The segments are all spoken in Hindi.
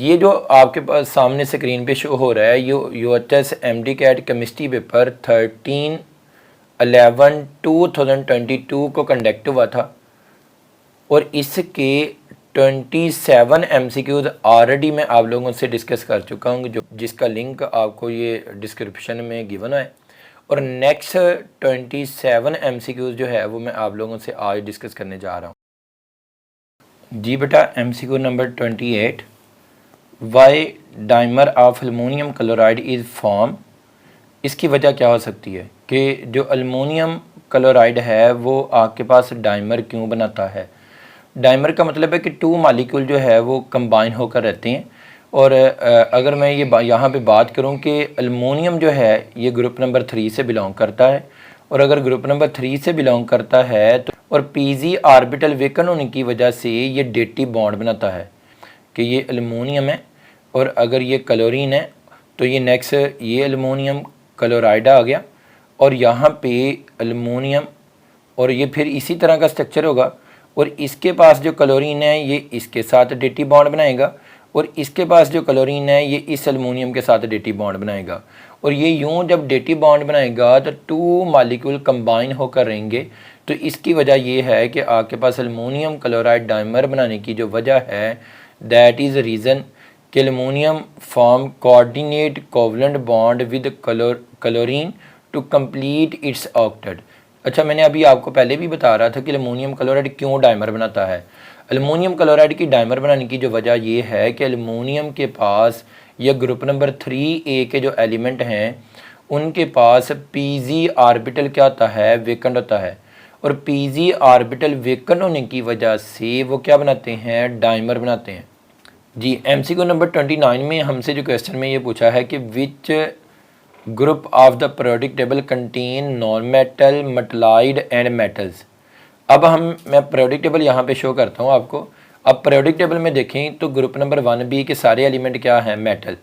ये जो आपके पास सामने स्क्रीन पे शो हो रहा है ये UHS MDCAT chemistry paper 13/11/2022 को कंडक्ट हुआ था और इसके 27 एमसीक्यूज ऑलरेडी मैं आप लोगों से डिस्कस कर चुका हूँ, जो जिसका लिंक आपको ये डिस्क्रिप्शन में गिवन है। और नेक्स्ट 27 एमसीक्यूज जो है वो मैं आप लोगों से आज डिस्कस करने जा रहा हूँ। जी बेटा, MCQ number 28, why dimer of aluminium chloride is form. इसकी वजह क्या हो सकती है कि जो एल्युमिनियम क्लोराइड है वो आपके पास डाइमर क्यों बनाता है। डाइमर का मतलब है कि टू मालिक्यूल जो है वो कंबाइन होकर रहते हैं। और अगर मैं ये यहाँ पे बात करूँ कि एल्युमिनियम जो है ये ग्रुप नंबर 3 से बिलोंग करता है, और अगर ग्रुप नंबर 3 से बिलोंग करता है तो और पीजी ऑर्बिटल वेकन होने की वजह से ये डेटिव बॉन्ड बनाता है कि ये एल्युमिनियम है और अगर ये क्लोरीन है तो ये नेक्स्ट ये एल्युमिनियम क्लोराइड आ गया और यहाँ पे एल्युमिनियम और ये फिर इसी तरह का स्ट्रक्चर होगा और इसके पास जो क्लोरीन है ये इसके साथ डेटिव बॉन्ड बनाएगा और इसके पास जो क्लोरीन है ये इस एल्युमिनियम के साथ डेटिव बॉन्ड बनाएगा। और ये यूं जब डेटिव बॉन्ड बनाएगा तो टू मॉलिक्यूल कंबाइन होकर रहेंगे। तो इसकी वजह ये है कि आपके पास एल्युमिनियम क्लोराइड डाइमर बनाने की जो वजह है दैट इज़ रीज़न कि aluminium form coordinate covalent bond with chlorine to complete its octet. अच्छा, मैंने अभी आपको पहले भी बता रहा था कि एल्युमिनियम क्लोराइड क्यों डाइमर बनाता है। एल्युमिनियम क्लोराइड की डाइमर बनाने की जो वजह ये है कि एल्युमिनियम के पास या ग्रुप नंबर 3A के जो एलिमेंट हैं उनके पास पीजी ऑर्बिटल क्या होता है, वेकेंट होता है। और पीजी ऑर्बिटल वेकेंट होने की वजह से वो क्या बनाते हैं, डाइमर बनाते हैं। जी, एमसीक्यू नंबर 29 में हमसे जो क्वेश्चन में ये पूछा है कि which group of the periodic table contain non metal metalloid and metals. अब मैं पीरियोडिक टेबल यहाँ पे शो करता हूँ आपको। अब पीरियोडिक टेबल में देखें तो ग्रुप नंबर 1B के सारे एलिमेंट क्या हैं, मेटल,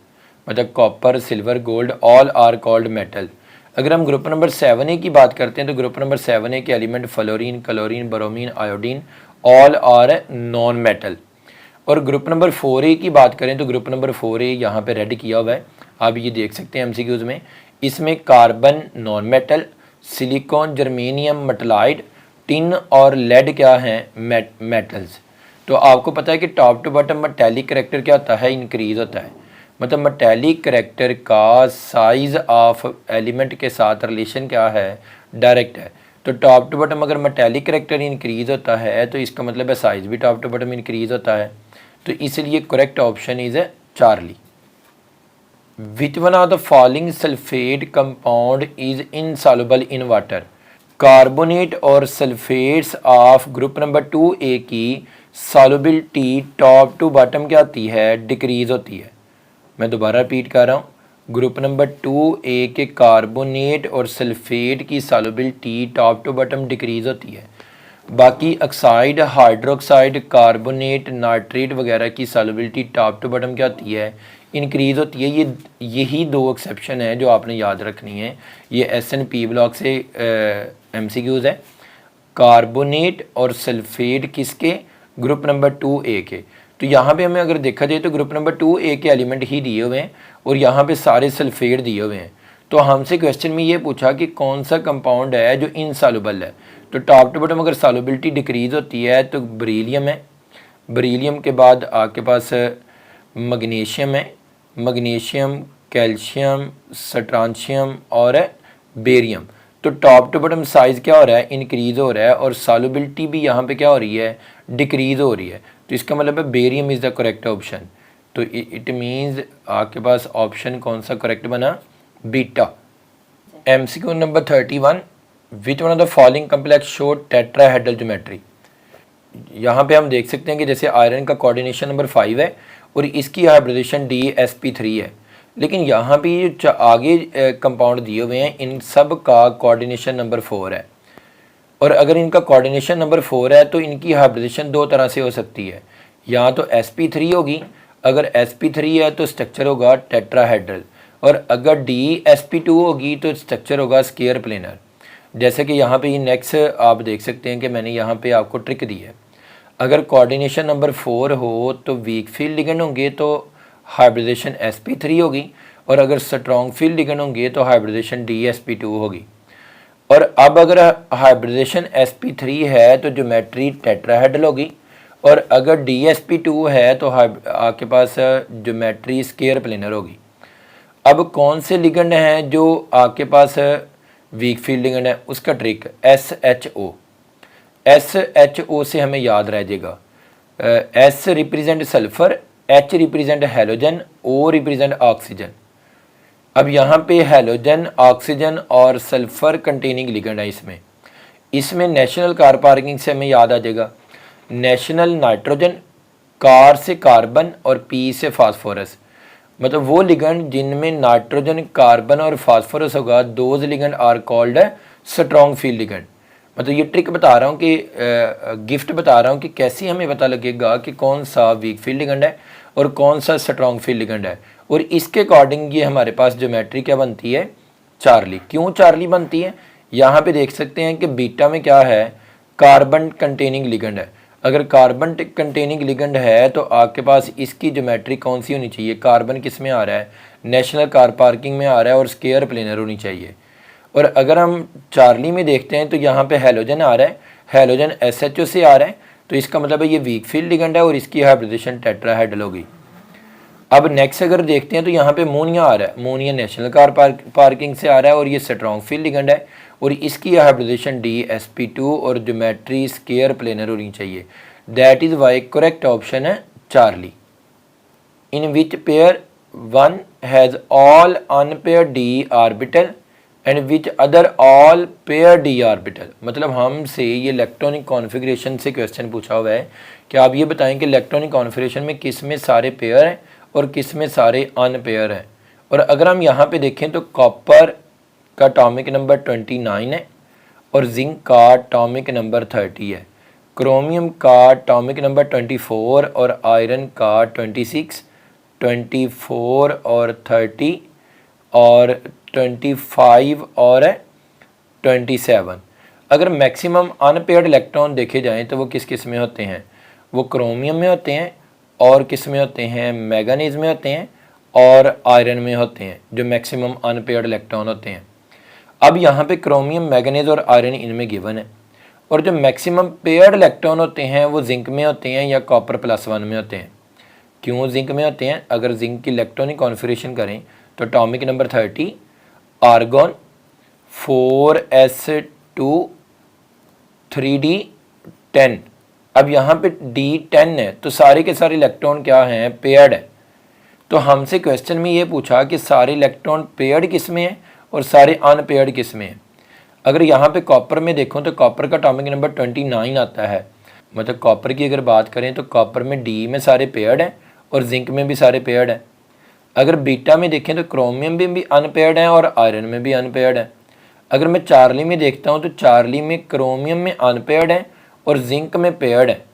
मतलब copper silver gold all are called metal. अगर हम ग्रुप नंबर 7A की बात करते हैं तो ग्रुप नंबर 7A के element fluorine chlorine bromine iodine all are non metal. और ग्रुप नंबर 4A की बात करें तो ग्रुप नंबर 4A यहाँ पे रेड किया हुआ है, आप ये देख सकते हैं एमसीक्यूज़ में। इसमें carbon non metal, silicon germanium metalloid, tin और लेड क्या हैं, मेटल्स। तो आपको पता है कि top to bottom metallic character क्या होता है, इंक्रीज़ होता है। मतलब मेटेलिक करेक्टर का साइज़ ऑफ एलिमेंट के साथ रिलेशन क्या है, डायरेक्ट है। तो टॉप टू बॉटम अगर मेटेलिक करेक्टर इंक्रीज़ होता है तो इसका मतलब है साइज़ भी टॉप टू बॉटम इंक्रीज़ होता है। तो इसलिए correct option is Charlie. Which one of the following sulfate compound is insoluble in water? Carbonate और sulphates of group number 2A की सॉल्युबिलिटी टॉप टू बॉटम क्या होती है, डिक्रीज़ होती है। मैं दोबारा रिपीट कर रहा हूँ, ग्रुप नंबर 2A के कार्बोनेट और सल्फेट की solubility top to bottom decrease होती है। बाकी ऑक्साइड हाइड्रोक्साइड कार्बोनेट नाइट्रेट वगैरह की सॉल्युबिलिटी टॉप टू बॉटम क्या होती है, इंक्रीज़ होती है। यही दो एक्सेप्शन है जो आपने याद रखनी है। ये SNP ब्लॉक से एमसीक्यूज़ है। कार्बोनेट और सल्फेट किसके, ग्रुप नंबर 2A के। तो यहाँ पे हमें अगर देखा जाए तो ग्रुप नंबर 2A के एलिमेंट ही दिए हुए हैं और यहाँ पे सारे सल्फेट दिए हुए हैं। तो हमसे क्वेश्चन में ये पूछा कि कौन सा कंपाउंड है जो इनसॉल्युबल है। तो टॉप टू बॉटम अगर सॉल्युबिलिटी डिक्रीज़ होती है तो बेरिलियम है, बेरिलियम के बाद आपके पास मैग्नीशियम है, मैग्नीशियम कैल्शियम स्ट्रांशियम और बेरियम। तो टॉप टू बॉटम साइज़ क्या हो रहा है, इंक्रीज़ हो रहा है और सॉल्युबिलिटी भी यहाँ पे क्या हो रही है, डिक्रीज़ हो रही है। तो इसका मतलब है barium is the correct option. तो इट मीन्स आपके पास ऑप्शन कौन सा करेक्ट बना, beta. MCQ number 31, which one of the following complex show tetrahedral geometry. यहाँ पे हम देख सकते हैं कि जैसे आयरन का कोऑर्डिनेशन नंबर 5 है और इसकी हाइब्रिडेशन DsP3 है, लेकिन यहाँ पे जो आगे कंपाउंड दिए हुए हैं इन सब का कोऑर्डिनेशन नंबर 4 है। और अगर इनका कोऑर्डिनेशन नंबर 4 है तो इनकी हाइब्रिडेशन दो तरह से हो सकती है, या तो sp3 होगी, अगर sp3 है तो स्ट्रक्चर होगा टेट्राहेड्रल, और अगर DsP2 होगी तो स्ट्रक्चर होगा स्क्वायर प्लेनर। जैसे कि यहाँ पे ये नेक्स्ट आप देख सकते हैं कि मैंने यहाँ पे आपको ट्रिक दी है। अगर कोऑर्डिनेशन नंबर 4 हो तो वीक फील्ड लिगेंड होंगे तो हाइब्रिडेशन sp3 होगी, और अगर स्ट्रॉन्ग फील्ड लिगेंड होंगे तो हाइब्रिडेशन dsp2 होगी। और अब अगर हाइब्रिडेशन sp3 है तो ज्योमेट्री टेट्राहेड्रल होगी, और अगर dsp2 है तो आपके पास ज्योमेट्री स्क्वायर प्लेनर होगी। अब कौन से लिगेंड हैं जो आपके पास वीक फील्ड लिगेंड है, उसका ट्रिक SHO। SHO से हमें याद रह जाएगा, S represent sulphur, H represent halogen, O represent oxygen. अब यहाँ पे हेलोजन, ऑक्सीजन और सल्फर कंटेनिंग लिगेंड है। इसमें नेशनल कार पार्किंग से हमें याद आ जाएगा, नेशनल नाइट्रोजन, कार से कार्बन और P से फास्फोरस। मतलब वो लिगेंड जिनमें नाइट्रोजन, कार्बन और फास्फोरस होगा, those ligand are called strong field ligand. मतलब ये ट्रिक बता रहा हूँ कि गिफ्ट बता रहा हूँ कि कैसे हमें पता लगेगा कि कौन सा वीक फील्ड लिगेंड है और कौन सा स्ट्रॉन्ग फील्ड लिगेंड है। और इसके अकॉर्डिंग ये हमारे पास ज्योमेट्री क्या बनती है, चार्ली। क्यों चार्ली बनती है, यहाँ पे देख सकते हैं कि बीटा में क्या है, कार्बन कंटेनिंग लिगेंड है। अगर कार्बन कंटेनिंग लिगेंड है तो आपके पास इसकी ज्योमेट्री कौन सी होनी चाहिए, कार्बन किस में आ रहा है, नेशनल कार पार्किंग में आ रहा है और स्क्वायर प्लेनर होनी चाहिए। और अगर हम चार्ली में देखते हैं तो यहाँ पे हेलोजन आ रहा है, हेलोजन SHO से आ रहा है, तो इसका मतलब है ये वीक फील्ड लिगेंड है और इसकी हाइब्रिडेशन टेट्राहेड्रल होगी। अब नेक्स्ट अगर देखते हैं तो यहाँ पे मोनिया आ रहा है, मोनिया नेशनल कार पार्किंग से आ रहा है और ये स्ट्रॉन्ग फील्ड लिगेंड है और इसकी हाइब्रिडेशन dsp2 और ज्योमेट्री स्क्वायर प्लेनर होनी चाहिए। That is why correct option है Charlie. In which pair one has all unpaired d orbital and which other all paired d orbital. मतलब हमसे ये इलेक्ट्रॉनिक कॉन्फ़िगरेशन से क्वेश्चन पूछा हुआ है कि आप ये बताएं कि इलेक्ट्रॉनिक कॉन्फ़िगरेशन में किस में सारे पेयर हैं और किस में सारे अनपेयर हैं। और अगर हम यहाँ पे देखें तो कॉपर का एटॉमिक नंबर 29 है और जिंक का एटॉमिक नंबर 30 है, क्रोमियम का एटॉमिक नंबर 24 और आयरन का 26, 24 और 30 और 25 और 27। अगर मैक्सिमम अनपेयर्ड इलेक्ट्रॉन देखे जाएं तो वो किस किस में होते हैं, वो क्रोमियम में होते हैं और किस में होते हैं, मैंगनीज में होते हैं और आयरन में होते हैं, जो मैक्सिमम अनपेयर्ड इलेक्ट्रॉन होते हैं। अब यहाँ पे क्रोमियम, मैंगनीज और आयरन इनमें गिवन है, और जो मैक्सिमम पेयर्ड इलेक्ट्रॉन होते हैं वो जिंक में होते हैं या कॉपर +1 में होते हैं। क्यों जिंक में होते हैं, अगर जिंक की इलेक्ट्रॉनिक कॉन्फ़िगरेशन करें तो atomic number 30, argon 4s2 3d10। अब यहाँ पे d10 है तो सारे के सारे इलेक्ट्रॉन क्या हैं, पेयर्ड है। तो हमसे क्वेश्चन में ये पूछा कि सारे इलेक्ट्रॉन पेयर्ड किस में है और सारे अनपेयर्ड किस में है। अगर यहाँ पे कॉपर में देखो तो कॉपर का एटॉमिक नंबर 29 आता है। मतलब कॉपर की अगर बात करें तो कॉपर में डी में सारे पेयर्ड हैं और जिंक में भी सारे पेयर्ड हैं। अगर बीटा में देखें तो क्रोमियम में भी अनपेयर्ड है और आयरन में भी अनपेयर्ड है। अगर मैं चार्ली में देखता हूँ तो चार्ली में क्रोमियम में अनपेयर्ड है और जिंक में पेयर्ड है।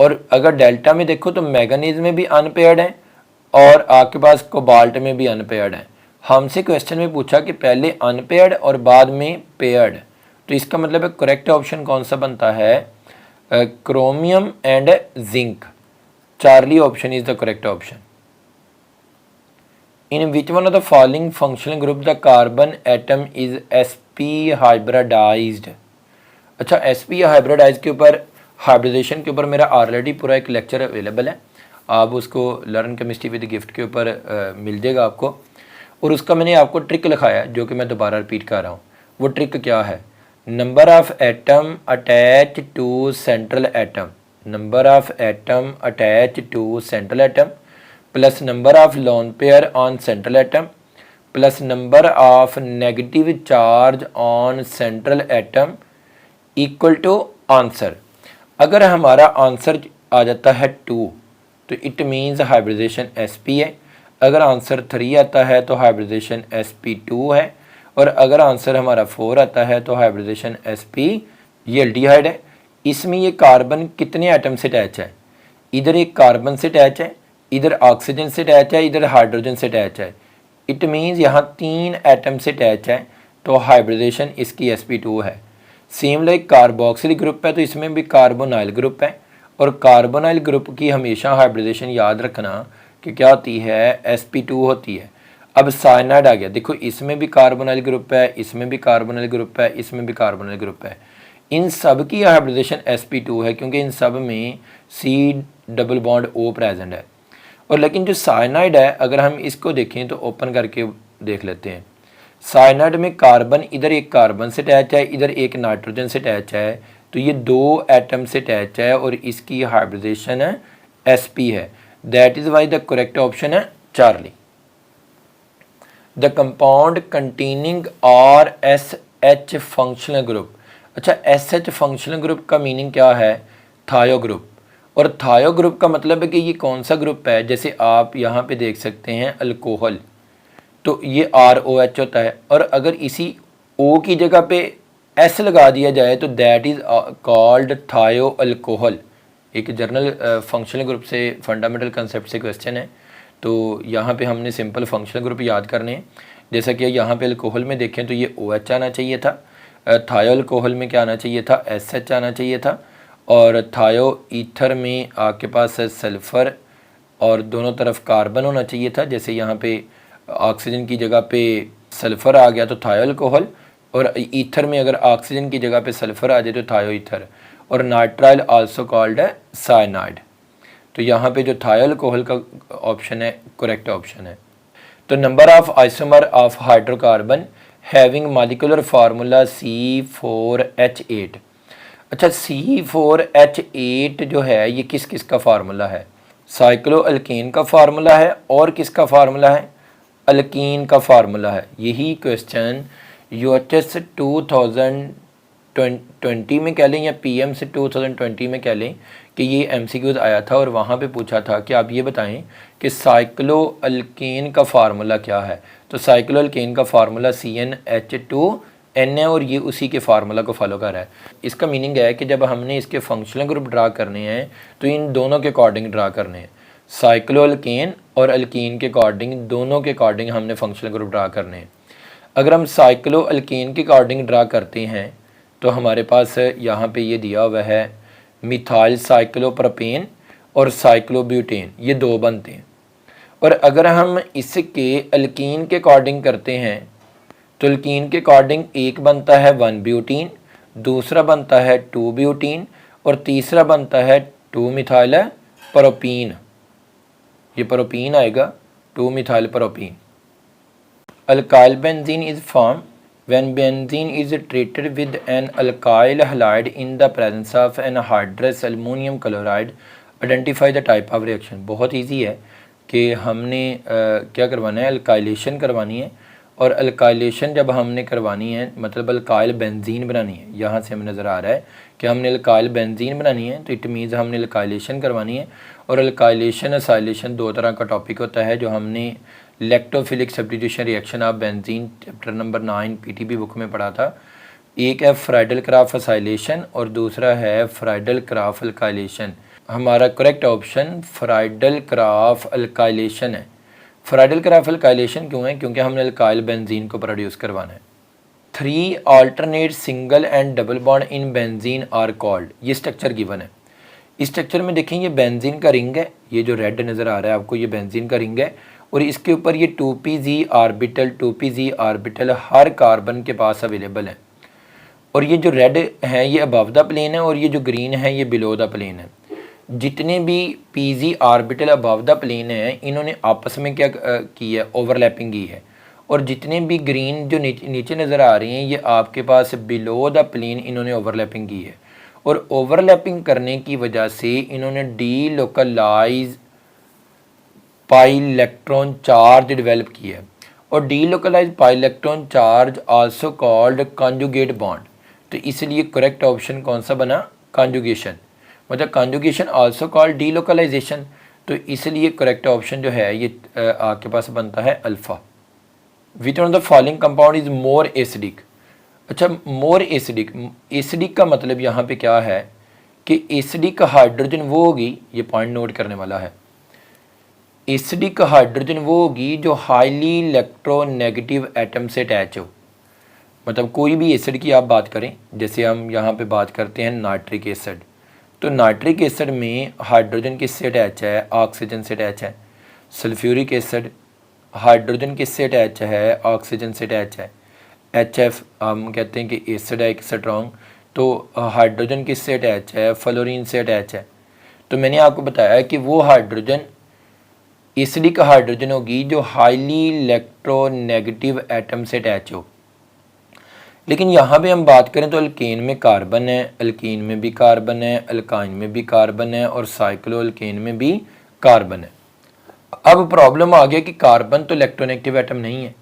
और अगर डेल्टा में देखो तो मैंगनीज में भी अनपेयर्ड है और आपके पास कोबाल्ट में भी अनपेयर्ड है। हमसे क्वेश्चन में पूछा कि पहले अनपेयर्ड और बाद में पेयर्ड, तो इसका मतलब है करेक्ट ऑप्शन कौन सा बनता है, chromium and zinc. Charlie option is the correct option. In which one of the following functional group the carbon atom is sp hybridized. अच्छा, sp हाइब्रिडाइज के ऊपर, हाइब्रिडेशन के ऊपर मेरा ऑलरेडी पूरा एक लेक्चर अवेलेबल है, आप उसको लर्न केमिस्ट्री विद गिफ्ट के ऊपर मिल जाएगा आपको। और उसका मैंने आपको ट्रिक लिखाया जो कि मैं दोबारा रिपीट कर रहा हूँ। वो ट्रिक क्या है, number of atom attach to central atom, number of atom attach to central atom plus number of lone pair on central atom plus number of negative charge on central atom equal to answer. अगर हमारा आंसर आ जाता है 2 तो इट मीन्स हाइब्रिडेशन sp है। अगर आंसर 3 आता है तो हाइब्रिडेशन sp2 है। और अगर आंसर हमारा 4 आता है तो हाइब्रिडेशन sp, ये एल्डिहाइड है। इसमें ये कार्बन कितने एटम से अटैच है, इधर एक कार्बन से अटैच है, इधर ऑक्सीजन से अटैच है, इधर हाइड्रोजन से अटैच है। इट मीन्स यहाँ 3 एटम से अटैच है तो हाइब्रिडेशन इसकी sp2 है। सेम लाइक कार्बोक्सिल ग्रुप है तो इसमें भी कार्बोनाइल ग्रुप है। और कार्बोनाइल ग्रुप की हमेशा हाइब्रिडेशन याद रखना कि क्या होती है, sp2 होती है। अब साइनाइड आ गया, देखो इसमें भी कार्बोनिल ग्रुप है, इसमें भी कार्बोनिल ग्रुप है, इसमें भी कार्बोनिल ग्रुप है। इन सब की हाइब्रिडेशन sp2 है क्योंकि इन सब में C double bond O present है। और लेकिन जो साइनाइड है, अगर हम इसको देखें तो ओपन करके देख लेते हैं। साइनाइड में कार्बन, इधर एक कार्बन से अटैच है, इधर एक नाइट्रोजन से अटैच है, तो ये दो एटम से अटैच है और इसकी हाइब्रिडेशन है sp है। That is why the correct option है Charlie. The compound containing RSH functional group. अच्छा, SH फंक्शनल ग्रुप का मीनिंग क्या है? थायो ग्रुप। और थायो ग्रुप का मतलब है कि ये कौन सा ग्रुप है? जैसे आप यहाँ पे देख सकते हैं अल्कोहल, तो ये ROH होता है, और अगर इसी O की जगह पे S लगा दिया जाए तो दैट इज़ कॉल्ड थायो अल्कोहल। एक जर्नल फंक्शनल ग्रुप से फंडामेंटल कंसेप्ट से क्वेश्चन है, तो यहाँ पे हमने सिंपल फंक्शनल ग्रुप याद करने हैं। जैसा कि यहाँ पे अल्कोहल में देखें तो ये OH आना चाहिए था, थायो अल्कोहल में क्या आना चाहिए था? SH आना चाहिए था, और थायो ईथर में आपके पास सल्फ़र और दोनों तरफ कार्बन होना चाहिए था। जैसे यहाँ पे ऑक्सीजन की जगह पे सल्फ़र आ गया तो थायो अल्कोहल, और ईथर में अगर ऑक्सीजन की जगह पे सल्फ़र आ जाए तो थायो ईथर, और नाइट्राइल आल्सो कॉल्ड है साइनाइड। तो यहाँ पे जो थायो अल्कोहल का ऑप्शन है करेक्ट ऑप्शन है। तो number of isomer of hydrocarbon having molecular formula C4H8। अच्छा, C4H8 जो है ये किस किस का फार्मूला है? साइक्लो अल्कीन का फार्मूला है, और किसका फार्मूला है? अल्कीन का फार्मूला है। यही क्वेश्चन UHS 2020 में कह लें या PM से 2020 में कह लें कि ये MCQs आया था, और वहाँ पे पूछा था कि आप ये बताएं कि साइक्लो अल्कीन का फार्मूला क्या है। तो साइक्लो अल्कीन का फार्मूला CnH2n है, और ये उसी के फार्मूला को फॉलो कर रहा है। इसका मीनिंग है कि जब हमने इसके फंक्शनल ग्रुप ड्रा करने हैं तो इन दोनों के अकॉर्डिंग ड्रा करने हैं। साइक्लो अल्कीन और अल्कीन के अकॉर्डिंग, दोनों के अकॉर्डिंग हमने फंक्शनल ग्रुप ड्रा करने हैं। अगर हम साइक्लो अल्कीन के अकॉर्डिंग ड्रा करते हैं तो हमारे पास यहाँ पे ये दिया हुआ है मिथाइल साइक्लोप्रोपेन और साइक्लोब्यूटेन, ये दो बनते हैं। और अगर हम इसके अल्कीन के अकॉर्डिंग करते हैं तो अल्कीन के अकॉर्डिंग एक बनता है 1 ब्यूटीन, दूसरा बनता है 2 ब्यूटीन, और तीसरा बनता है 2 मिथाइल प्रोपीन। ये प्रोपीन आएगा, 2 methyl propene. Alkyl benzene is form when benzene is treated with an alkyl halide in the presence of anhydrous aluminum chloride, identify the type of reaction। बहुत इजी है कि हमने क्या करवाना है? अल्काइलेशन करवानी है, और अल्काइलेशन जब हमने करवानी है मतलब अल्काइल बेंजीन बनानी है। यहाँ से हमें नज़र आ रहा है कि हमने अल्काइल बेंजीन बनानी है, तो इट मीन्स हमने अल्काइलेशन करवानी है। और अल्काइलेशन असाइलेशन दो तरह का टॉपिक होता है जो हमने electrophilic substitution reaction of benzene chapter number 9 PTB book में पढ़ा था। एक है फ्राइडल क्राफ असाइलेशन और दूसरा है फ्राइडल क्राफ अल्काइलेशन। हमारा correct option Friedl crop alkylation है। फ्राइडल क्राफ अल्काइलेशन क्यों है? क्योंकि हमने अल्काइल बेंजीन को प्रोड्यूस करवाना है। 3 alternate single and double bond in benzene are called. ये स्ट्रक्चर गिवन है। इस स्ट्रक्चर में देखें ये बेंजीन का रिंग है, ये जो रेड नज़र आ रहा है आपको ये बेंजीन का रिंग है, और इसके ऊपर ये 2pz ऑर्बिटल हर कार्बन के पास अवेलेबल है। और ये जो रेड है ये अबव द प्लेन है, और ये जो ग्रीन है ये बिलो द प्लेन है। जितने भी pz orbital above the plane है इन्होंने आपस में क्या की है? ओवरलैपिंग की है। और जितने भी ग्रीन जो नीचे नज़र आ रही हैं ये आपके पास बिलो द प्लेन इन्होंने ओवरलैपिंग की है। और ओवरलैपिंग करने की वजह से इन्होंने delocalise pi electron charge develop किया है। और delocalise pi electron charge also called conjugate bond. तो इसलिए करेक्ट ऑप्शन कौन सा बना? कॉन्जुगेशन। मतलब conjugation also called delocalisation, तो इसलिए करेक्ट ऑप्शन जो है ये आपके पास बनता है alpha. Which one of the following compound is more acidic. अच्छा, मोर एसिडिक, एसिडिक का मतलब यहाँ पे क्या है कि एसिडिक हाइड्रोजन वो होगी, ये पॉइंट नोट करने वाला है, एसिडिक हाइड्रोजन वो होगी जो हाईली इलेक्ट्रोनेगेटिव एटम से अटैच हो। मतलब कोई भी एसिड की आप बात करें, जैसे हम यहाँ पे बात करते हैं नाइट्रिक एसिड, तो नाइट्रिक एसिड में हाइड्रोजन किससे अटैच है? ऑक्सीजन से अटैच है। सल्फ्यूरिक एसिड हाइड्रोजन किससे अटैच है, ऑक्सीजन से अटैच है। HF हम कहते हैं कि एसिड है एक स्ट्रॉन्ग, तो हाइड्रोजन किससे अटैच है, फ्लोरीन से अटैच है। तो मैंने आपको बताया कि वो हाइड्रोजन एसिडिक हाइड्रोजन होगी जो हाईली इलेक्ट्रोनेगेटिव एटम से अटैच हो। लेकिन यहाँ पे हम बात करें तो अल्केन में कार्बन है, अल्कीन में भी कार्बन है, अल्काइन में भी कार्बन है और साइक्लो अल्केन में भी कार्बन है। अब प्रॉब्लम आ गया कि कार्बन तो इलेक्ट्रोनेगेटिव एटम नहीं है,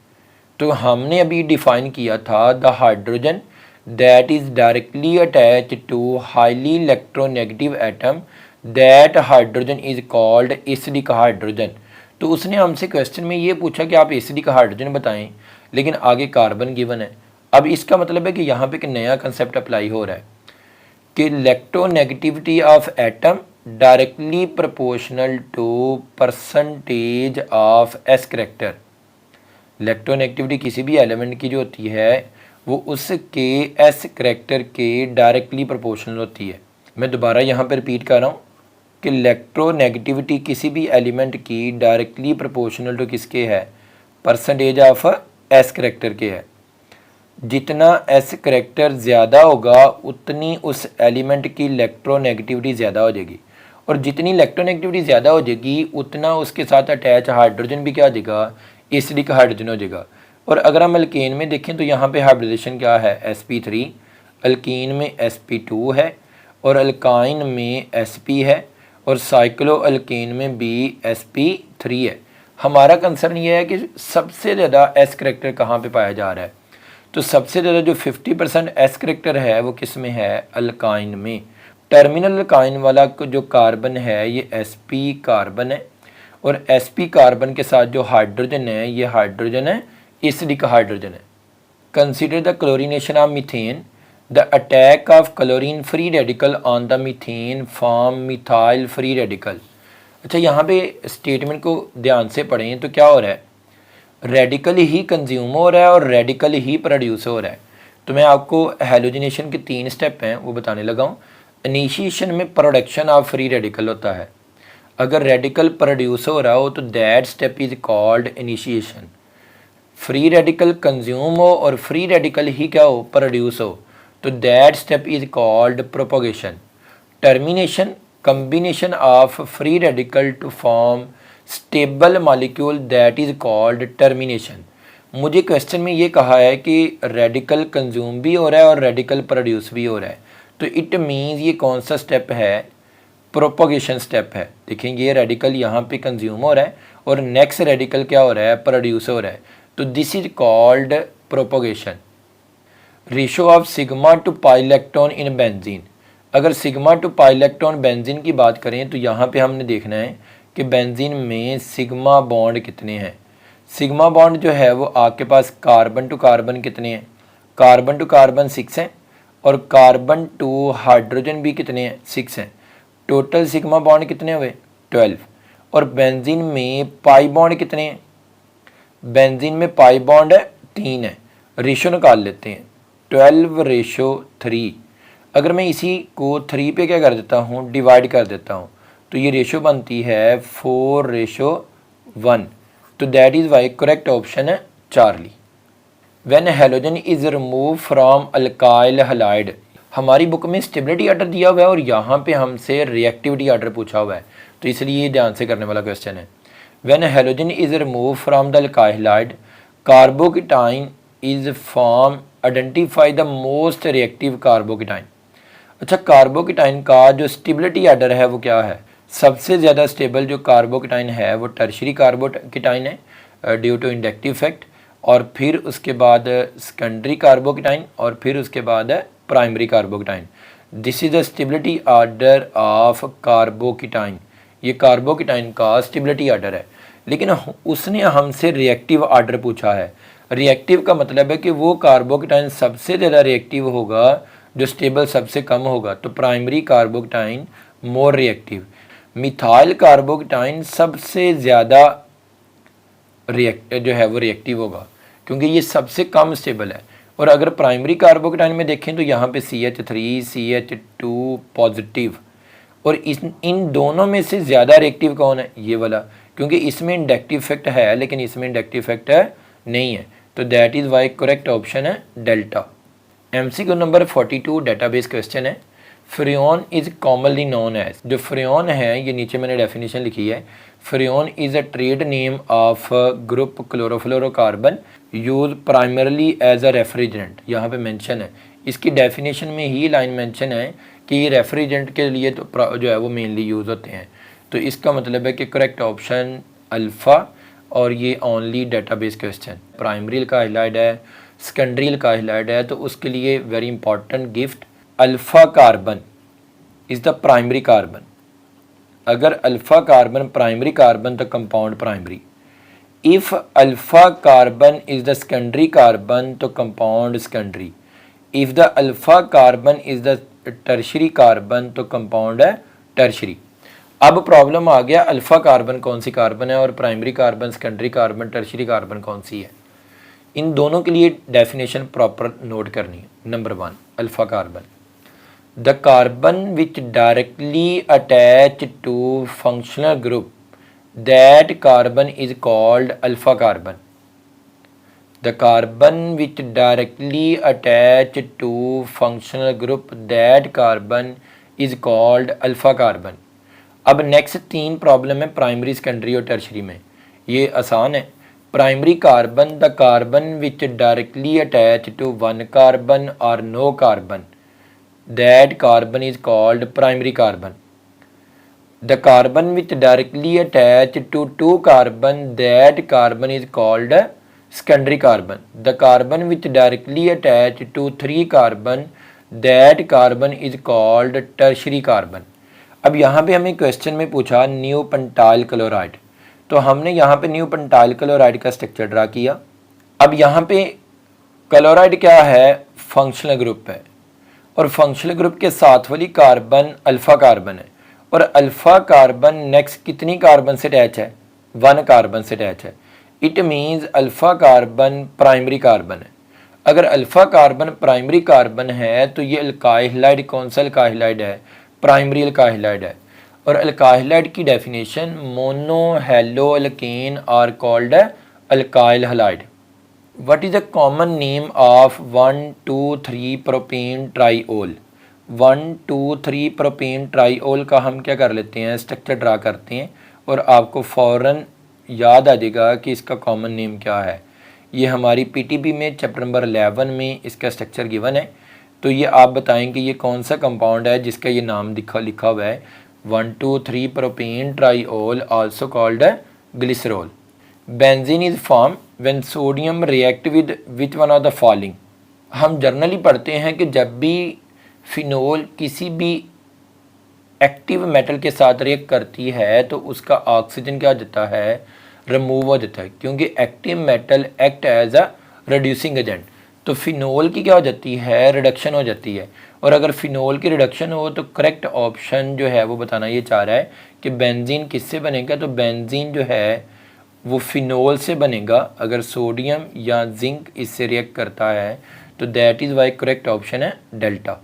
तो हमने अभी डिफाइन किया था the hydrogen that is directly attach to highly electronegative atom, that hydrogen is called acidic hydrogen. तो उसने हमसे क्वेश्चन में ये पूछा कि आप एसिडिक हाइड्रोजन बताएं, लेकिन आगे कार्बन गिवन है। अब इसका मतलब है कि यहाँ पे एक नया कंसेप्ट अप्लाई हो रहा है कि electronegativity of atom directly proportional to percentage of S character. Electronegativity किसी भी एलिमेंट की जो होती है वो उसके एस करेक्टर के डायरेक्टली प्रोपोर्शनल होती है। मैं दोबारा यहाँ पर रिपीट कर रहा हूँ कि इलेक्ट्रोनेगेटिविटी किसी भी एलिमेंट की डायरेक्टली प्रोपोर्शनल टू किसके है, परसेंटेज ऑफ एस करेक्टर के है। जितना एस करेक्टर ज़्यादा होगा उतनी उस एलिमेंट की इलेक्ट्रोनेगेटिविटी ज़्यादा हो जाएगी, और जितनी इलेक्ट्रोनेगेटिविटी ज़्यादा हो जाएगी उतना उसके साथ अटैच हाइड्रोजन भी क्या हो जाएगा, एसिडिक हाइड्रोजन हो जाएगा। और अगर हम अल्केन में देखें तो यहाँ पे हाइब्रिडेशन क्या है, sp3, अल्कीन में sp2 है और अल्काइन में sp है और साइक्लो अल्केन में भी sp3 है। हमारा कंसर्न ये है कि सबसे ज़्यादा एस करेक्टर कहाँ पे पाया जा रहा है, तो सबसे ज़्यादा जो 50% एस करेक्टर है वो किस में है, अल्काइन में। टर्मिनल अल्काइन वाला जो कार्बन है ये sp कार्बन है, और sp कार्बन के साथ जो हाइड्रोजन है ये हाइड्रोजन है, एसिडिक हाइड्रोजन है। Consider the chlorination of methane, the attack of chlorine free radical on the methane form methyl free radical. अच्छा, यहाँ पे स्टेटमेंट को ध्यान से पढ़ें तो क्या हो रहा है, रेडिकल ही कंज्यूम हो रहा है और रेडिकल ही प्रोड्यूस हो रहा है। तो मैं आपको हेलोजिनेशन के 3 स्टेप हैं वो बताने लगा हूँ। इनिशिएशन में प्रोडक्शन ऑफ फ्री रेडिकल होता है, अगर रेडिकल प्रोड्यूस हो रहा हो तो that step is called initiation. Free radical consume हो और फ्री रेडिकल ही क्या हो, प्रोड्यूस हो, तो that step is called propagation. Termination, combination of free radical to form stable molecule, that is called termination. मुझे क्वेश्चन में ये कहा है कि रेडिकल कंज्यूम भी हो रहा है और रेडिकल प्रोड्यूस भी हो रहा है, तो इट मीन्स ये कौन सा स्टेप है, प्रोपोगेशन स्टेप है। देखेंगे ये रेडिकल यहाँ पे कंज्यूम हो रहा है और नेक्स्ट रेडिकल क्या हो रहा है, प्रोड्यूस हो रहा है, तो this is called propagation. Ratio of sigma to pi electron in benzene, अगर sigma to pi electron benzene की बात करें तो यहाँ पे हमने देखना है कि बेंजीन में सिग्मा बॉन्ड कितने हैं। सिग्मा बॉन्ड जो है वो आपके पास कार्बन टू कार्बन कितने हैं, कार्बन टू कार्बन 6 हैं और कार्बन टू हाइड्रोजन भी कितने हैं, 6 हैं। टोटल सिग्मा बॉन्ड कितने हुए, 12। और बेंजीन में पाई बॉन्ड कितने हैं, बेंजीन में पाई बॉन्ड है 3 है। रेशो निकाल लेते हैं, 12:3। अगर मैं इसी को 3 पे क्या कर देता हूँ, डिवाइड कर देता हूँ, तो ये रेशो बनती है 4:1। तो that is why correct option है Charlie. When halogen is remove from alkyl halide, हमारी बुक में स्टेबिलिटी ऑर्डर दिया हुआ है और यहाँ पे हमसे रिएक्टिविटी ऑर्डर पूछा हुआ है, तो इसलिए ये ध्यान से करने वाला क्वेश्चन है। When halogen is remove from the alkyl halide, carbocation is form, identify the most reactive carbocation. अच्छा, कार्बोकेटाइन का जो स्टेबिलिटी ऑर्डर है वो क्या है, सबसे ज़्यादा स्टेबल जो कार्बोकेटाइन है वो टर्शरी कार्बोकेटाइन है ड्यू टू इंडक्टिव इफेक्ट, और फिर उसके बाद सेकेंडरी कार्बोकेटाइन और फिर उसके बाद primary carbocation. This is the stability order of carbocation, ये कार्बोकेटाइन का स्टेबिलिटी ऑर्डर है। लेकिन उसने हमसे रिएक्टिव ऑर्डर पूछा है। रिएक्टिव का मतलब है कि वो कार्बोकेटाइन सबसे ज़्यादा रिएक्टिव होगा जो स्टेबल सबसे कम होगा, तो primary carbocation more reactive. Methyl carbocation सबसे ज़्यादा जो है वो रिएक्टिव होगा क्योंकि ये सबसे कम स्टेबल है। और अगर प्राइमरी कार्बोकेटाइन में देखें तो यहाँ पे CH3 CH2 पॉजिटिव, और इन दोनों में से ज़्यादा रिएक्टिव कौन है, ये वाला, क्योंकि इसमें इंडक्टिव इफेक्ट है लेकिन इसमें इंडक्टिव इफेक्ट नहीं है, तो that is why correct option है delta. MCQ number 42 database question है। Freon is commonly known as, जो फ्रेन है ये नीचे मैंने डेफिनेशन लिखी है, Freon is a trade name of group chlorofluorocarbon use primarily as a refrigerant. यहाँ पे मेंशन है, इसकी डेफिनेशन में ही लाइन मेंशन है कि ये रेफ्रिजरेंट के लिए तो जो है वो मेनली यूज़ होते हैं। तो इसका मतलब है कि करेक्ट ऑप्शन अल्फ़ा, और ये ओनली डेटाबेस क्वेश्चन। प्राइमरी का हाईलाइट है, सेकेंडरी का हाईलाइट है, तो उसके लिए very important gift, alpha carbon is the primary carbon. अगर अल्फ़ा कार्बन प्राइमरी कार्बन तो compound primary, if alpha carbon is the secondary carbon तो compound secondary, if the alpha carbon is the tertiary carbon तो कंपाउंड है टर्शरी। अब प्रॉब्लम आ गया अल्फ़ा कार्बन कौन सी कार्बन है और primary carbon, secondary carbon, tertiary carbon कौन सी है। इन दोनों के लिए डेफिनेशन प्रॉपर नोट करनी है। Number 1 alpha carbon, the carbon which directly attach to functional group that carbon is called alpha carbon. The carbon which directly attach to functional group that carbon is called alpha carbon. अब नेक्स्ट 3 प्रॉब्लम है प्राइमरी, सेकेंडरी और टर्शरी में, ये आसान है। Primary carbon, the carbon which directly attach to 1 carbon और no carbon that carbon is called primary carbon. The carbon which directly attach to 2 carbon that carbon is called secondary carbon. The carbon which directly attach to 3 carbon that carbon is called tertiary carbon. अब यहाँ पे हमें क्वेश्चन में पूछा न्यू पेंटाइल क्लोराइड, तो हमने यहाँ पे न्यू पेंटाइल क्लोराइड का स्ट्रक्चर ड्रा किया। अब यहाँ पे क्लोराइड क्या है, फंक्शनल ग्रुप है, और फंक्शनल ग्रुप के साथ वाली कार्बन अल्फ़ा कार्बन है, और अल्फ़ा कार्बन नेक्स्ट कितनी कार्बन से अटैच है, 1 कार्बन से अटैच है। It means alpha carbon primary carbon है। अगर अल्फ़ा कार्बन प्राइमरी कार्बन है तो ये अल्काइल हैलाइड कौन सा अल्काइल हैलाइड है, प्राइमरी अल्काइल हैलाइड है। और अल्काइल हैलाइड की definition mono halo alkane are called alkyl halide. What is the common name of 1,2,3 propane triol. 1,2,3 propane triol का हम क्या कर लेते हैं, स्ट्रक्चर ड्रा करते हैं और आपको फ़ौरन याद आ जाएगा कि इसका कॉमन नेम क्या है। ये हमारी पीटीबी में चैप्टर नंबर 11 में इसका स्ट्रक्चर गिवन है। तो ये आप बताएं कि ये कौन सा कंपाउंड है जिसका ये नाम लिखा हुआ है 1,2,3 propane triol also called glycerol. Benzene is form when sodium react with which one of the following. हम जनरली पढ़ते हैं कि जब भी फिनोल किसी भी एक्टिव मेटल के साथ रिएक्ट करती है तो उसका ऑक्सीजन क्या हो जाता है, रिमूव हो जाता है, क्योंकि active metal act as a reducing agent. तो फिनोल की क्या हो जाती है, रिडक्शन हो जाती है। और अगर फिनोल की रिडक्शन हो तो करेक्ट ऑप्शन जो है वो बताना ये चाह रहा है कि बेंजीन किससे बनेगा, तो बेंजीन जो है वो फिनोल से बनेगा अगर सोडियम या जिंक इससे रिएक्ट करता है, तो that is why correct option है delta.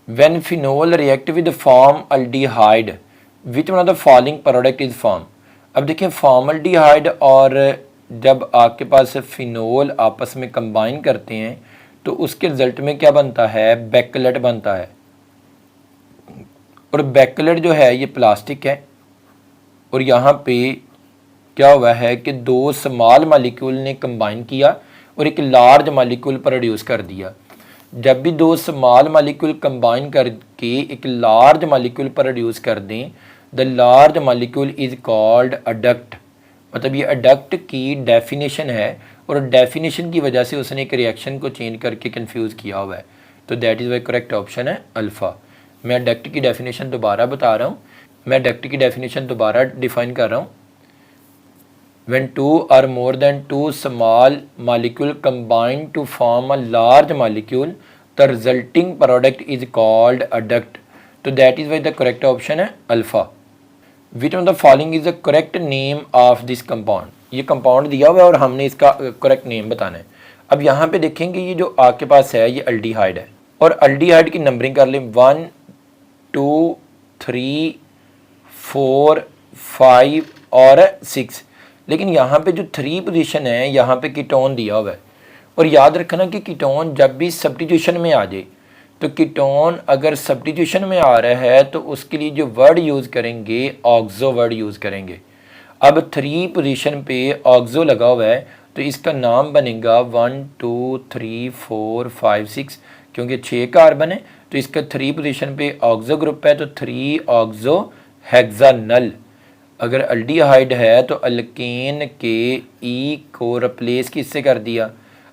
When phenol react with formaldehyde which one of the following product is form. अब देखिए फॉर्मल्डिहाइड और जब आपके पास फिनोल आपस में कंबाइन करते हैं तो उसके रिजल्ट में क्या बनता है, बैकलेट बनता है। और बैकलेट जो है ये प्लास्टिक है, और यहाँ पे क्या हुआ है कि 2 स्मॉल मालिक्यूल ने कंबाइन किया और एक लार्ज मालिक्यूल प्रोड्यूस कर दिया। जब भी 2 स्मॉल मालिक्यूल कंबाइन करके एक लार्ज मालिक्यूल प्रोड्यूस कर दें, the large molecule is called adduct. मतलब ये अडक्ट की डेफिनेशन है, और डेफिनेशन की वजह से उसने एक रिएक्शन को चेंज करके कंफ्यूज किया हुआ है। तो that is why correct option है अल्फ़ा। मैं अडक्ट की डेफिनेशन दोबारा बता रहा हूँ, मैं अडक्ट की डेफिनेशन दोबारा डिफाइन कर रहा हूँ। When 2 or more than 2 small molecule combine to form a large molecule, the resulting product is called adduct. So that is why the correct option है alpha. Which one of the following is the correct name of this compound? ये compound दिया हुआ है और हमने इसका correct name बताना है। अब यहाँ पे देखेंगे ये जो आपके पास है ये अल्डिहाइड है, और अल्डिहाइड की नंबरिंग कर लें 1 2 3 4 5 और 6, लेकिन यहाँ पे जो 3 पोजीशन है यहाँ पे कीटोन दिया हुआ है। और याद रखना कि कीटोन जब भी सब्स्टिट्यूशन में आ जाए, तो कीटोन अगर सब्स्टिट्यूशन में आ रहा है तो उसके लिए जो वर्ड यूज़ करेंगे ऑक्सो वर्ड यूज़ करेंगे। अब 3 पोजीशन पे ऑक्सो लगा हुआ है तो इसका नाम बनेगा 1 2 3 4 5 6, क्योंकि 6 कार्बन है तो इसका 3 पोजीशन पे ऑक्सो ग्रुप है तो 3 ऑक्सो हेक्सानल। अगर अल्डिहाइड है तो अल्केन के ई को रिप्लेस किससे कर दिया,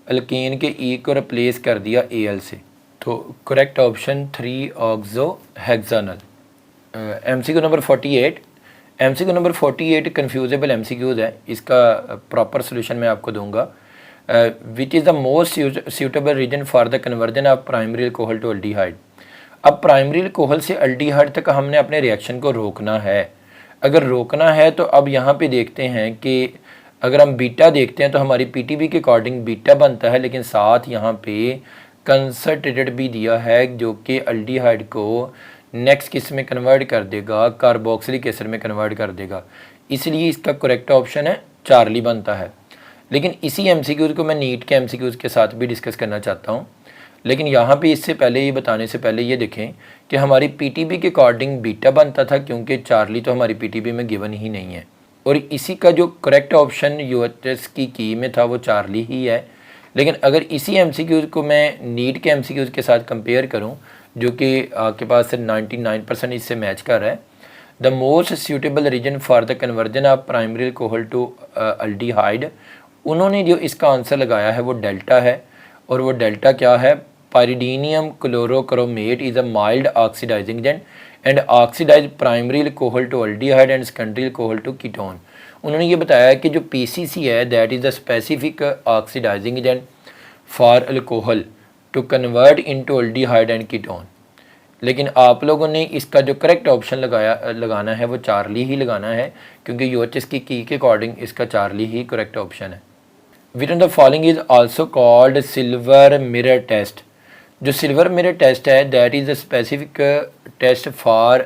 अल्केन के ई को रिप्लेस कर दिया एल से। तो correct option 3 oxo hexanal. MCQ number 48। MCQ number 48 confusable MCQs है, इसका प्रॉपर सोल्यूशन मैं आपको दूंगा। Which is the most suitable reason for the conversion of primary alcohol to aldehyde. अब प्राइमरी अल्कोहल से अल्डिहाइड तक हमने अपने रिएक्शन को रोकना है। अगर रोकना है तो अब यहाँ पे देखते हैं कि अगर हम बीटा देखते हैं तो हमारी पीटीबी के अकॉर्डिंग बीटा बनता है, लेकिन साथ यहाँ पे कंसंट्रेटेड भी दिया है जो कि अल्डिहाइड को नेक्स्ट किस में कन्वर्ट कर देगा, कार्बोक्सिलिक एसिड में कन्वर्ट कर देगा। इसलिए इसका करेक्ट ऑप्शन है चार्ली बनता है। लेकिन इसी एमसीक्यूज को मैं नीट के एमसीक्यूज के साथ भी डिस्कस करना चाहता हूँ, लेकिन यहाँ पे इससे पहले ये बताने से पहले ये देखें कि हमारी पीटीबी के अकॉर्डिंग बीटा बनता था, क्योंकि चार्ली तो हमारी पीटीबी में गिवन ही नहीं है। और इसी का जो करेक्ट ऑप्शन यूएचएस की में था वो चार्ली ही है। लेकिन अगर इसी एमसीक्यूज को मैं नीट के एमसीक्यूज के साथ कंपेयर करूं, जो कि आपके पास 99% इससे मैच कर रहा है, the most suitable reason for the conversion of primary alcohol to aldehyde, उन्होंने जो इसका आंसर लगाया है वो डेल्टा है। और वो डेल्टा क्या है, pyridinium chlorochromate is a mild oxidising agent and oxidise primary alcohol to aldehyde and secondary alcohol to ketone. उन्होंने ये बताया कि जो पीसीसी है that is the specific oxidising agent for alcohol to convert into aldehyde and ketone. लेकिन आप लोगों ने इसका जो करेक्ट ऑप्शन लगाना है वो चार्ली ही लगाना है, क्योंकि यूएचएस की के अकॉर्डिंग इसका चार्ली ही करेक्ट ऑप्शन है। Which of the following is also called silver mirror test. जो सिल्वर मिरर टेस्ट है that is the specific test for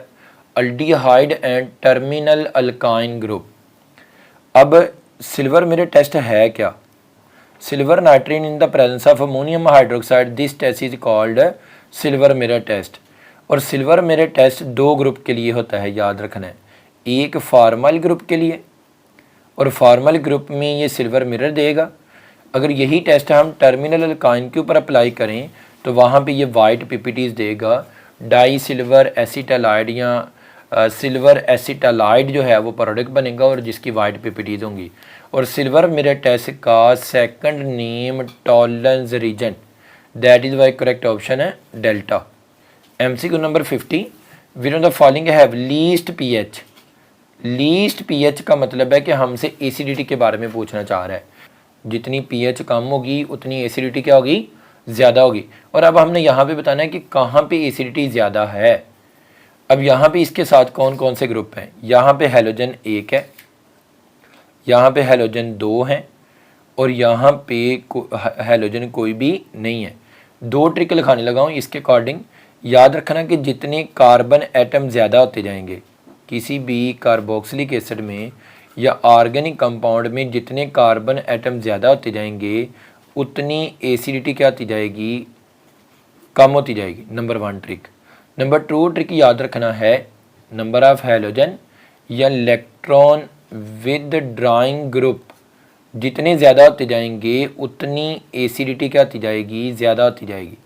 aldehyde and terminal alkyne group. अब सिल्वर मिरर टेस्ट है क्या, silver nitrate in the presence of ammonium hydroxide, this test is called silver mirror test. और सिल्वर मिरर टेस्ट 2 ग्रुप के लिए होता है, याद रखना है, एक फॉर्मल ग्रुप के लिए, और फॉर्मल ग्रुप में ये सिल्वर मिरर देगा। अगर यही टेस्ट हम टर्मिनल अल्काइन के ऊपर अप्लाई करें तो वहाँ पे ये वाइट पीपीटीज देगा, डाई सिल्वर एसिटालाइड या सिल्वर एसिटालाइड जो है वो प्रोडक्ट बनेगा और जिसकी वाइट पीपीटीज होंगी। और सिल्वर मिरर टेस्ट का second name Tollens reagent, that is why correct option है delta. MCQ number 50, which of the following have least pH. Least pH का मतलब है कि हमसे एसिडिटी के बारे में पूछना चाह रहा है। जितनी पीएच कम होगी उतनी एसिडिटी क्या होगी, ज़्यादा होगी। और अब हमने यहाँ पे बताना है कि कहाँ पे एसिडिटी ज़्यादा है। अब यहाँ पे इसके साथ कौन कौन से ग्रुप हैं, यहाँ पे हेलोजन 1 है, यहाँ पे हेलोजन 2 हैं और यहाँ पे हेलोजन कोई भी नहीं है। 2 ट्रिक लिखाने लगा हूँ इसके अकॉर्डिंग। याद रखना कि जितने कार्बन एटम ज़्यादा होते जाएंगे किसी भी कार्बोक्सिलिक एसिड में या ऑर्गेनिक कंपाउंड में, जितने कार्बन एटम ज़्यादा होते जाएंगे उतनी एसिडिटी क्या होती जाएगी, कम होती जाएगी। Number 1 trick. नंबर 2 ट्रिक याद रखना है, नंबर ऑफ हेलोजन या इलेक्ट्रॉन विद ड्राइंग ग्रुप जितने ज़्यादा होते जाएंगे उतनी एसिडिटी क्या होती जाएगी, ज़्यादा होती जाएगी।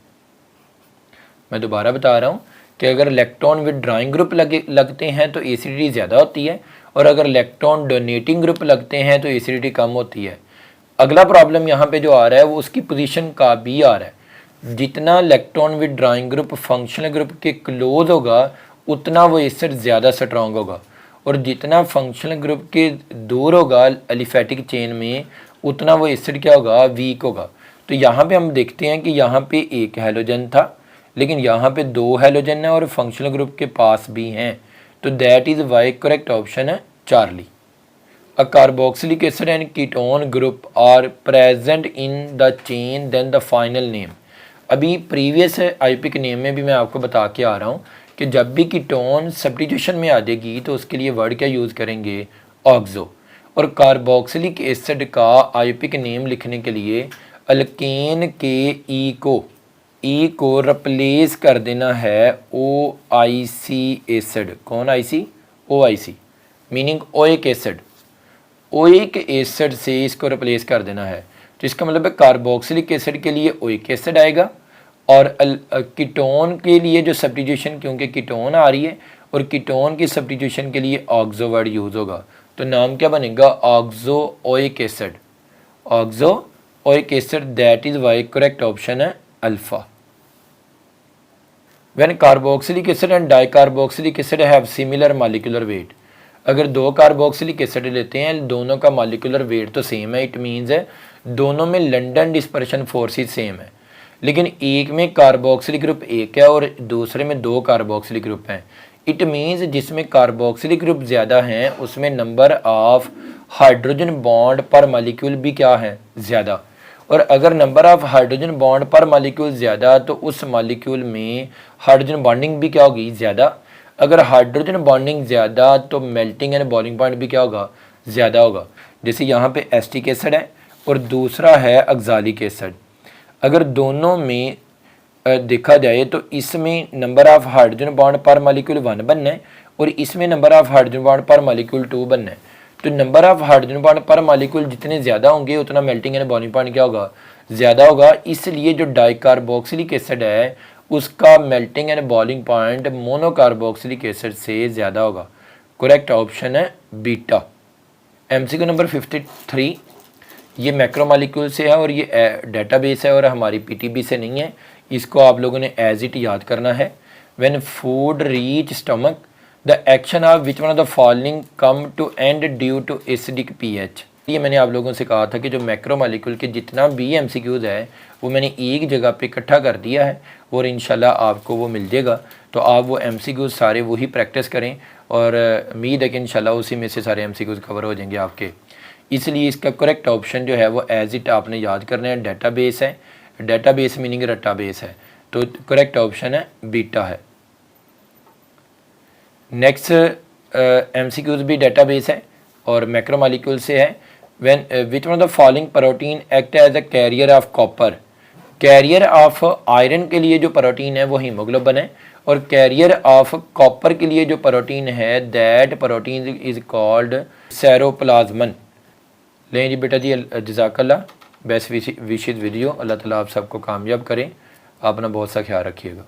मैं दोबारा बता रहा हूँ कि अगर इलेक्ट्रॉन विद ड्राइंग ग्रुप लगते हैं तो एसिडिटी ज़्यादा होती है, और अगर इलेक्ट्रॉन डोनेटिंग ग्रुप लगते हैं तो एसिडिटी कम होती है। अगला प्रॉब्लम यहाँ पे जो आ रहा है वो उसकी पोजीशन का भी आ रहा है। जितना electron with drawing group functional group के क्लोज होगा उतना वो एसिड ज़्यादा स्ट्रॉन्ग होगा, और जितना फंक्शनल ग्रुप के दूर होगा एलिफेटिक चेन में उतना वो एसिड क्या होगा, वीक होगा। तो यहाँ पे हम देखते हैं कि यहाँ पे 1 हेलोजन था, लेकिन यहाँ पे 2 हेलोजन है और फंक्शनल ग्रुप के पास भी हैं, तो that is why correct option है Charlie. A carboxylic acid and ketone group are present in the chain then the final name. अभी प्रीवियस आईपिक नेम में भी मैं आपको बता के आ रहा हूँ कि जब भी कीटोन सब्स्टिट्यूशन में आ जाएगी तो उसके लिए वर्ड क्या यूज़ करेंगे, ऑक्सो। और कार्बोक्सिलिक एसिड का आयोपिक नेम लिखने के लिए अल्केन के ई को रिप्लेस कर देना है OIC एसिड। कौन IC? OIC meaning oic acid. Oic acid से इसको रिप्लेस कर देना है। तो इसका मतलब है कार्बोक्सिलिक एसिड के लिए ओइक एसिड आएगा और कीटोन के लिए जो सब्स्टिट्यूशन, क्योंकि कीटोन आ रही है और कीटोन की सब्स्टिट्यूशन के लिए ऑक्सो वर्ड यूज़ होगा। तो नाम क्या बनेगा? Oxo oic acid. Oxo oic acid, that is why correct option है alpha. When carboxylic acid and dicarboxylic acid have similar molecular weight. अगर दो कार्बोक्सिलिक एसिड लेते हैं, दोनों का मॉलिक्यूलर वेट तो सेम है, इट मीन्स है दोनों में लंडन डिस्पर्शन फोर्सेस सेम है, लेकिन एक में कार्बोक्सिलिक ग्रुप एक है और दूसरे में दो कार्बोक्सिलिक ग्रुप हैं। इट मीन्स जिसमें कार्बोक्सिलिक ग्रुप ज़्यादा हैं उसमें नंबर ऑफ हाइड्रोजन बॉन्ड पर मॉलिक्यूल भी क्या है? ज़्यादा। और अगर नंबर ऑफ हाइड्रोजन बॉन्ड पर मॉलिक्यूल ज़्यादा तो उस मॉलिक्यूल में हाइड्रोजन बॉन्डिंग भी क्या होगी? ज़्यादा। अगर हाइड्रोजन बॉन्डिंग ज़्यादा तो मेल्टिंग एंड बॉइलिंग पॉइंट भी क्या होगा? ज़्यादा होगा। जैसे यहाँ पे एसिटिक एसिड है और दूसरा है ऑक्सैलिक एसिड। अगर दोनों में देखा जाए तो इसमें नंबर ऑफ हाइड्रोजन बॉन्ड पर मॉलिक्यूल 1 बनना है और इसमें नंबर ऑफ हाइड्रोजन बॉन्ड पर मॉलिक्यूल 2 बनना है। तो नंबर ऑफ हाइड्रोजन बॉन्ड पर मॉलिक्यूल जितने ज़्यादा होंगे उतना मेल्टिंग एंड बॉइलिंग पॉइंट क्या होगा? ज़्यादा होगा। इसलिए जो डाइकार्बोक्सिलिक एसिड है उसका melting and boiling point monocarboxylic acid से ज़्यादा होगा। करेक्ट ऑप्शन है बीटा। MCQ नंबर 53, ये मैक्रोमॉलिक्यूल से है और ये डेटाबेस है और हमारी PTB से नहीं है। इसको आप लोगों ने एज इट याद करना है। When food reach stomach the action of which one of the following come to end due to acidic pH। ये मैंने आप लोगों से कहा था कि जो मैक्रोमॉलिक्यूल के जितना भी MCQs है वो मैंने एक जगह पे इकट्ठा कर दिया है और इंशाल्लाह आपको वो मिल जाएगा। तो आप वो MCQs सारे वही प्रैक्टिस करें और उम्मीद है कि इंशाल्लाह उसी में से सारे MCQs कवर हो जाएंगे आपके। इसलिए इसका करेक्ट ऑप्शन जो है वो एज इट आपने याद करना है। डेटाबेस है, डेटाबेस मीनिंग रट्टाबेस है, तो करेक्ट ऑप्शन है बीटा है। नेक्स्ट MCQs भी डेटाबेस है और मैक्रोमॉलिक्यूल से है। When which one of the following protein act as a carrier of copper. Carrier of iron के लिए जो प्रोटीन है वो हीमोग्लोबिन है और कैरियर ऑफ कॉपर के लिए जो प्रोटीन है दैट प्रोटीन इज कॉल्ड सेरोप्लाज्मन। लें जी बेटा जी, जज़ाकल्लाह, बेस्ट विशेज़ वीडियो। अल्लाह ताला आप सबको कामयाब करें। अपना बहुत सा ख्याल रखिएगा।